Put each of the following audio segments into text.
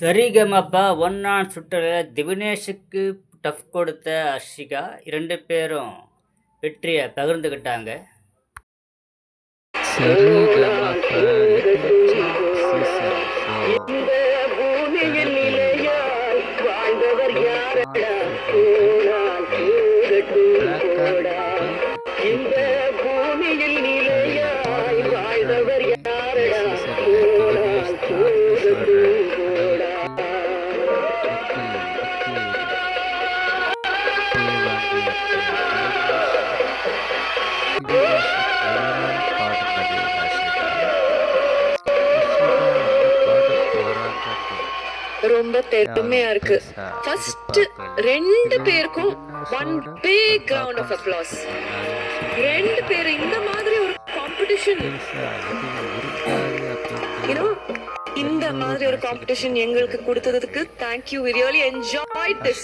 சரிகமப ஒன்னாம் சுற்றுல திவினேஷுக்கு டஃப் கொடுத்த அர்ஷிகா 2 பேரும் வெற்றியை பகிர்ந்துக்கிட்டாங்க. சரிகமப லிட்டில் சாம்ப் சீசன் 4 ரொம்ப பெருமையா இருக்கு. ஃபர்ஸ்ட் 2 பேருக்கும் one big round of applause. 2 பேர் இந்த மாதிரி ஒரு காம்படிஷன் இந்த மாதிரி ஒரு காம்படிஷன் எங்களுக்கு கொடுத்ததுக்கு thank you. We really enjoyed this.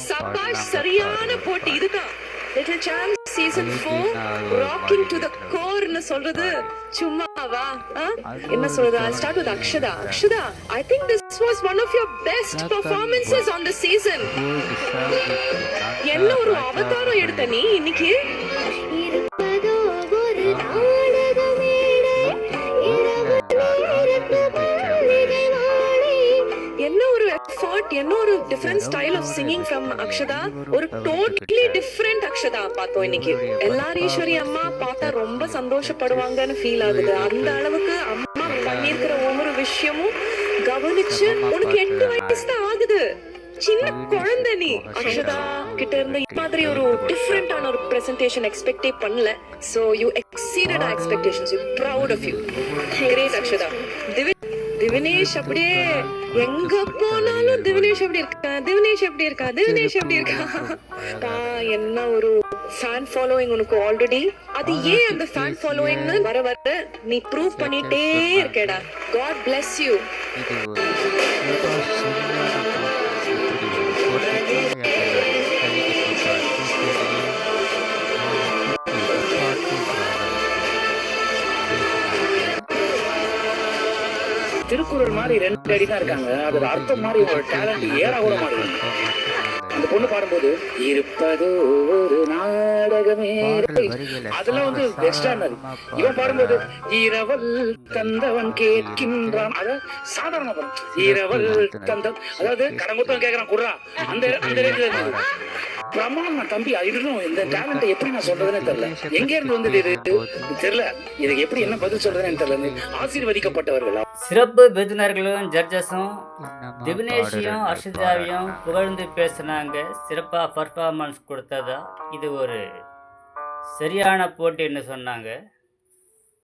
சபாஷ், சரியான போட்டி இதுதான். Little Champ season 4 rocking to the core ன்னு சொல்றது சும்மாவா? என்ன சொல்றது? I'll start with Akshada. Akshada, I think this was one of your best performances on the season. என்ன ஒரு அவதாரம் எடுத்த நீ இன்னைக்கு. என்ன ஒரு எஃபர்ட், என்ன ஒரு different style of singing from Akshata. ஒரு டோட்டலி டிஃபரண்ட் அக்ஷதா பார்த்தோம் இன்னைக்கு. எல்லாரீஸ்வரி அம்மா பார்த்தா ரொம்ப சந்தோஷப்படுவாங்கன்னு ஃபீல் ஆகுது. அந்த அளவுக்கு அம்மா பண்ணியிருக்கிற ஒவ்வொரு விஷயமும் கவனிச்சு, உனக்கு 8 வயசு தான் ஆகுது, சின்ன குழந்தை நீ. அக்ஷதா கிட்ட இருந்த மாதிரி ஒரு டிஃபரெண்டான ஒரு பிரசன்டேஷன் எக்ஸ்பெக்டே பண்ணல. So you exceeded our expectations. We proud of you. Great Akshata. Divinesh அப்படியே எங்க போனாலும் திவினேஷ் எப்படி இருக்கா, திவினேஷ் எப்படி இருக்கா, திவினேஷ் எப்படி இருக்கா. என்ன ஒரு ஃபேன் ஃபாலோயிங் உனக்கு ஆல்ரெடி. அது ஏன் அந்த ஃபேன் ஃபாலோயிங்னு வர வர நீ ப்ரூவ் பண்ணிட்டே இருக்கேடா. God bless you. திருக்குறள் மாதிரி 2 அடி தான் இருக்காங்க. அதோட அர்த்தம் மாதிரி ஒரு டேலண்ட் ஏற கூட மாட்டேங்குது. அந்த பொண்ணு பாடும்போது இருப்பதோ ஒரு நாடகமே, அதெல்லாம் வந்து பெஸ்டா இருந்தது. இவன் பாடும்போது இரவல் தந்தவன் கேட்கின்றான், அத சாதாரண படம். இரவல் தந்தவன், அதாவது கடங்குத்தவன் கேட்கறான் குர்ரா, அந்த ரேஞ்சில இருந்தது. பிரமாணம் தம்பி. இன்னும் இந்த டேலண்ட் எப்படி நான் சொல்றதுன்னு தெரியல. எங்க இருந்து வந்தது இது தெரியல. இதுக்கு எப்படி என்ன பதில் சொல்றதுன்னு தெரியல. ஆசீர்வதிக்கப்பட்டவர்களா. சிறப்பு விருந்தினர்களும் ஜட்ஜஸும் திவினேஷையும் அர்ஷிதாவையும் புகழ்ந்து பேசினாங்க. சிறப்பாக பர்ஃபார்மன்ஸ் கொடுத்ததா இது ஒரு சரியான போட்டின்னு சொன்னாங்க.